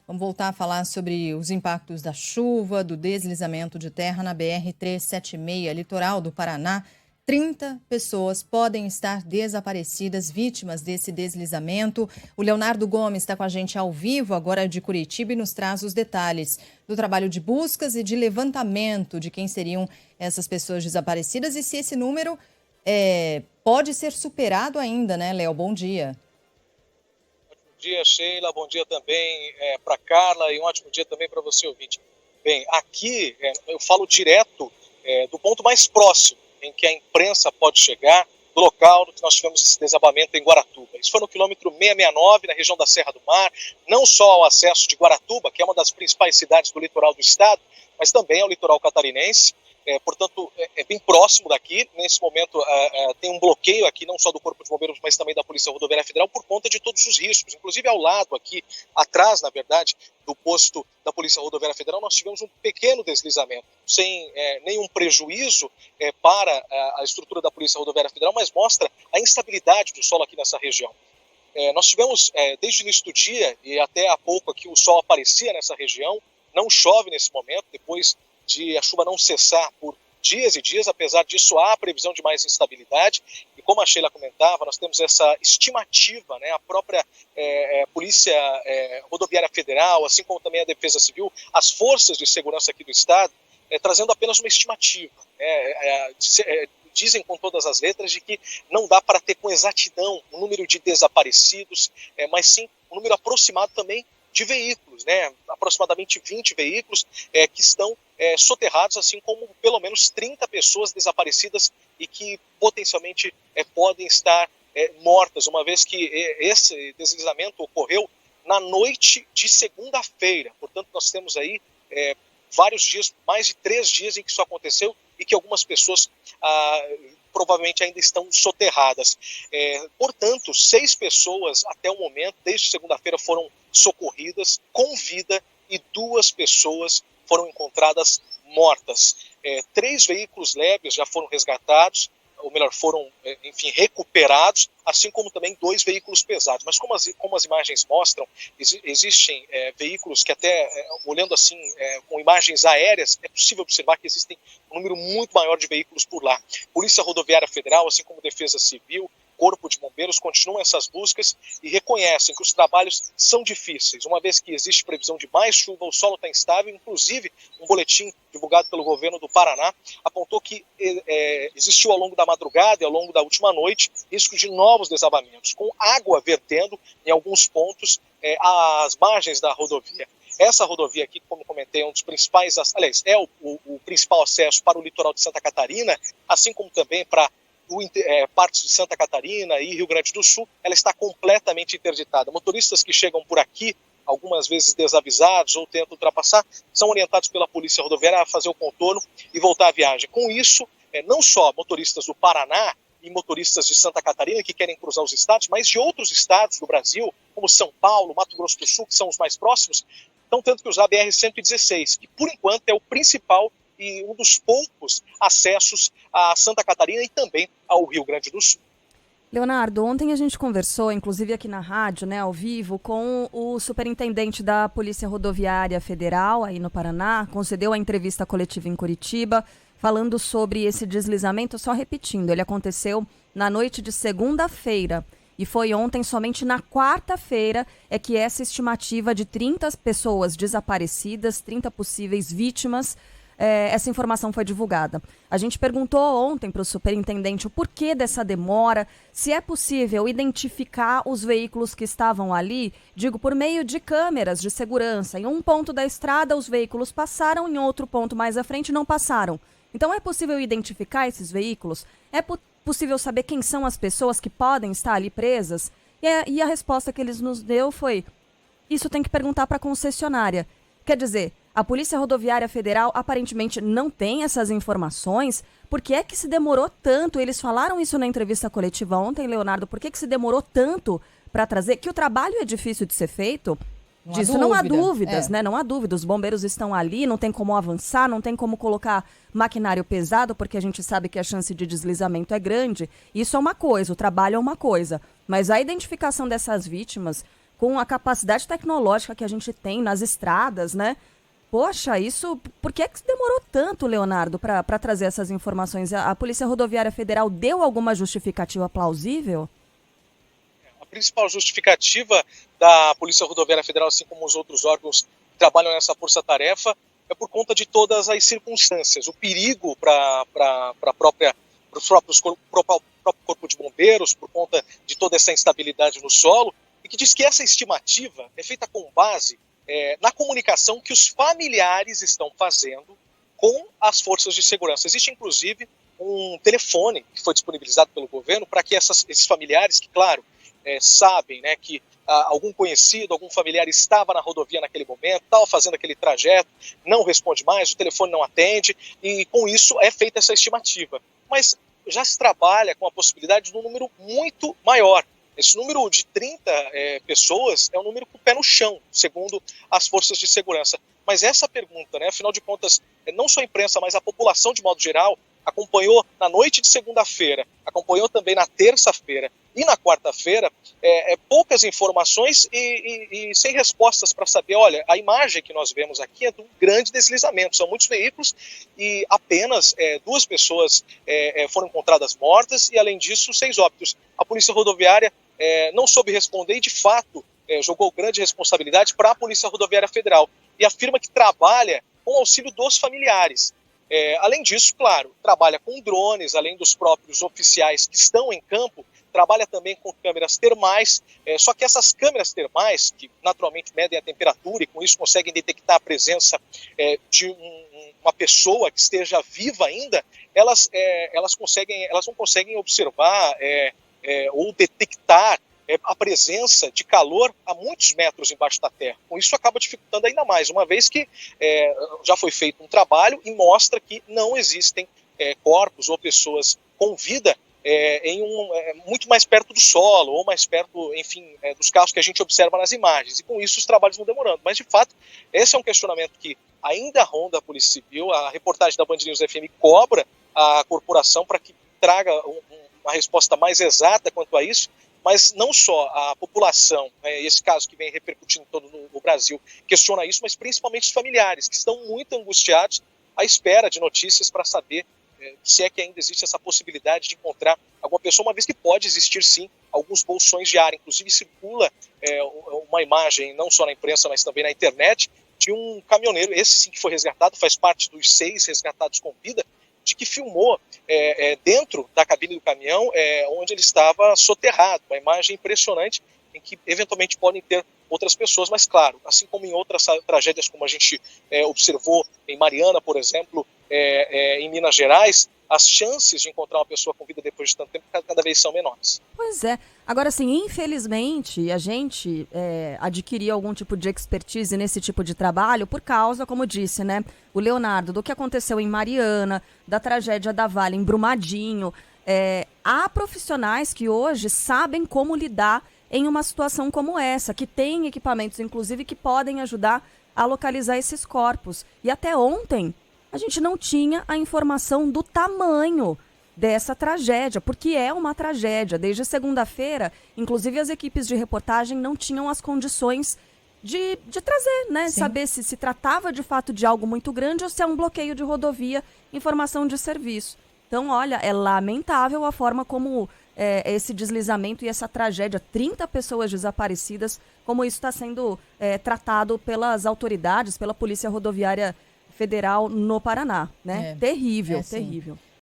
Vamos voltar a falar sobre os impactos da chuva, do deslizamento de terra na BR-376, litoral do Paraná. 30 pessoas podem estar desaparecidas, vítimas desse deslizamento. O Leonardo Gomes está com a gente ao vivo, agora de Curitiba, e nos traz os detalhes do trabalho de buscas e de levantamento de quem seriam essas pessoas desaparecidas e se esse número pode ser superado ainda, né, Léo? Bom dia. Bom dia, Sheila. Bom dia também para Carla e um ótimo dia também para você, ouvinte. Bem, aqui eu falo direto do ponto mais próximo em que a imprensa pode chegar, do local que nós tivemos esse desabamento em Guaratuba. Isso foi no quilômetro 669, na região da Serra do Mar, não só ao acesso de Guaratuba, que é uma das principais cidades do litoral do estado, mas também ao litoral catarinense. Portanto, é bem próximo daqui. Nesse momento tem um bloqueio aqui, não só do Corpo de Bombeiros, mas também da Polícia Rodoviária Federal, por conta de todos os riscos. Inclusive ao lado aqui, atrás, na verdade, do posto da Polícia Rodoviária Federal, nós tivemos um pequeno deslizamento, sem nenhum prejuízo para a estrutura da Polícia Rodoviária Federal, mas mostra a instabilidade do solo aqui nessa região. Nós tivemos, desde o início do dia, e até há pouco aqui o sol aparecia nessa região, não chove nesse momento, depois de a chuva não cessar por dias e dias. Apesar disso, há a previsão de mais instabilidade, e como a Sheila comentava, nós temos essa estimativa, né, a própria Polícia Rodoviária Federal, assim como também a Defesa Civil, as forças de segurança aqui do estado, trazendo apenas uma estimativa, dizem com todas as letras de que não dá para ter com exatidão o número de desaparecidos, mas sim um número aproximado também de veículos, né? Aproximadamente 20 veículos que estão soterrados, assim como pelo menos 30 pessoas desaparecidas e que potencialmente podem estar mortas, uma vez que esse deslizamento ocorreu na noite de segunda-feira. Portanto, nós temos aí vários dias, mais de 3 dias em que isso aconteceu e que algumas pessoas provavelmente ainda estão soterradas. Portanto, 6 pessoas até o momento, desde segunda-feira, foram socorridas com vida e 2 pessoas foram encontradas mortas. 3 veículos leves já foram resgatados, ou melhor, foram, recuperados, assim como também 2 veículos pesados. Mas como as imagens mostram, existem veículos que até, olhando assim, com imagens aéreas, é possível observar que existem um número muito maior de veículos por lá. Polícia Rodoviária Federal, assim como Defesa Civil, Corpo de Bombeiros, continuam essas buscas e reconhecem que os trabalhos são difíceis, uma vez que existe previsão de mais chuva, o solo está instável. Inclusive, um boletim divulgado pelo governo do Paraná apontou que existiu ao longo da madrugada e ao longo da última noite risco de novos desabamentos, com água vertendo em alguns pontos às margens da rodovia. Essa rodovia aqui, como comentei, é um dos principais, aliás, é o principal acesso para o litoral de Santa Catarina, assim como também para partes de Santa Catarina e Rio Grande do Sul. Ela está completamente interditada. Motoristas que chegam por aqui, algumas vezes desavisados ou tentam ultrapassar, são orientados pela Polícia Rodoviária a fazer o contorno e voltar à viagem. Com isso, não só motoristas do Paraná e motoristas de Santa Catarina que querem cruzar os estados, mas de outros estados do Brasil, como São Paulo, Mato Grosso do Sul, que são os mais próximos, estão tendo que usar a BR-116, que por enquanto é o principal e um dos poucos acessos a Santa Catarina e também ao Rio Grande do Sul. Leonardo, ontem a gente conversou, inclusive aqui na rádio, né, ao vivo, com o superintendente da Polícia Rodoviária Federal, aí no Paraná, concedeu a entrevista coletiva em Curitiba, falando sobre esse deslizamento. Só repetindo, ele aconteceu na noite de segunda-feira e foi ontem, somente na quarta-feira, é que essa estimativa de 30 pessoas desaparecidas, 30 possíveis vítimas, essa informação foi divulgada. A gente perguntou ontem para o superintendente o porquê dessa demora, se é possível identificar os veículos que estavam ali, digo, por meio de câmeras de segurança. Em um ponto da estrada, os veículos passaram, em outro ponto mais à frente, não passaram. Então, é possível identificar esses veículos? É possível saber quem são as pessoas que podem estar ali presas? E a resposta que eles nos deu foi: isso tem que perguntar para a concessionária. Quer dizer, a Polícia Rodoviária Federal aparentemente não tem essas informações. Por que é que se demorou tanto? Eles falaram isso na entrevista coletiva ontem, Leonardo. Por que se demorou tanto para trazer? Que o trabalho é difícil de ser feito. Disso não há dúvidas, né? Não há dúvida. Os bombeiros estão ali, não tem como avançar, não tem como colocar maquinário pesado, porque a gente sabe que a chance de deslizamento é grande. Isso é uma coisa, o trabalho é uma coisa. Mas a identificação dessas vítimas, com a capacidade tecnológica que a gente tem nas estradas, né? Poxa, isso... Por que demorou tanto, Leonardo, para trazer essas informações? A Polícia Rodoviária Federal deu alguma justificativa plausível? A principal justificativa da Polícia Rodoviária Federal, assim como os outros órgãos que trabalham nessa força-tarefa, é por conta de todas as circunstâncias. O perigo para o próprio Corpo de Bombeiros, por conta de toda essa instabilidade no solo, e que diz que essa estimativa é feita com base na comunicação que os familiares estão fazendo com as forças de segurança. Existe, inclusive, um telefone que foi disponibilizado pelo governo para que esses familiares, que, claro, sabem, né, que algum conhecido, algum familiar estava na rodovia naquele momento, estava fazendo aquele trajeto, não responde mais, o telefone não atende, e com isso é feita essa estimativa. Mas já se trabalha com a possibilidade de um número muito maior. Esse número de 30 pessoas é um número com o pé no chão, segundo as forças de segurança. Mas essa pergunta, né, afinal de contas, não só a imprensa, mas a população de modo geral, acompanhou na noite de segunda-feira, acompanhou também na terça-feira e na quarta-feira, poucas informações e sem respostas para saber, olha, a imagem que nós vemos aqui é de um grande deslizamento, são muitos veículos e apenas 2 pessoas foram encontradas mortas e, além disso, 6 óbitos. A Polícia Rodoviária não soube responder e, de fato, jogou grande responsabilidade para a Polícia Rodoviária Federal e afirma que trabalha com o auxílio dos familiares. Além disso, claro, trabalha com drones, além dos próprios oficiais que estão em campo, trabalha também com câmeras termais, só que essas câmeras termais, que naturalmente medem a temperatura e com isso conseguem detectar a presença de uma pessoa que esteja viva ainda, elas não conseguem observar ou detectar a presença de calor a muitos metros embaixo da terra. Com isso acaba dificultando ainda mais, uma vez que já foi feito um trabalho e mostra que não existem corpos ou pessoas com vida muito mais perto do solo, ou mais perto, enfim, dos casos que a gente observa nas imagens. E com isso os trabalhos vão demorando. Mas, de fato, esse é um questionamento que ainda ronda a Polícia Civil. A reportagem da Band News FM cobra a corporação para que traga uma resposta mais exata quanto a isso. Mas não só a população, esse caso que vem repercutindo todo no Brasil, questiona isso, mas principalmente os familiares, que estão muito angustiados à espera de notícias para saber se é que ainda existe essa possibilidade de encontrar alguma pessoa, uma vez que pode existir sim alguns bolsões de ar. Inclusive circula uma imagem, não só na imprensa, mas também na internet, de um caminhoneiro, esse sim que foi resgatado, faz parte dos 6 resgatados com vida, de que filmou dentro da cabine do caminhão, onde ele estava soterrado. Uma imagem impressionante em que eventualmente podem ter outras pessoas, mas claro, assim como em outras tragédias, como a gente observou em Mariana, por exemplo, em Minas Gerais, as chances de encontrar uma pessoa com vida depois de tanto tempo cada vez são menores. Pois é. Agora, assim, infelizmente, a gente adquiriu algum tipo de expertise nesse tipo de trabalho por causa, como disse, né, o Leonardo, do que aconteceu em Mariana, da tragédia da Vale em Brumadinho. Há profissionais que hoje sabem como lidar em uma situação como essa, que têm equipamentos, inclusive, que podem ajudar a localizar esses corpos. E até ontem, a gente não tinha a informação do tamanho dessa tragédia, porque é uma tragédia. Desde segunda-feira, inclusive as equipes de reportagem não tinham as condições de trazer, né? Sim. Saber se tratava de fato de algo muito grande ou se é um bloqueio de rodovia, informação de serviço. Então, olha, é lamentável a forma como esse deslizamento e essa tragédia, 30 pessoas desaparecidas, como isso está sendo tratado pelas autoridades, pela Polícia Rodoviária Federal no Paraná, né? Terrível, terrível.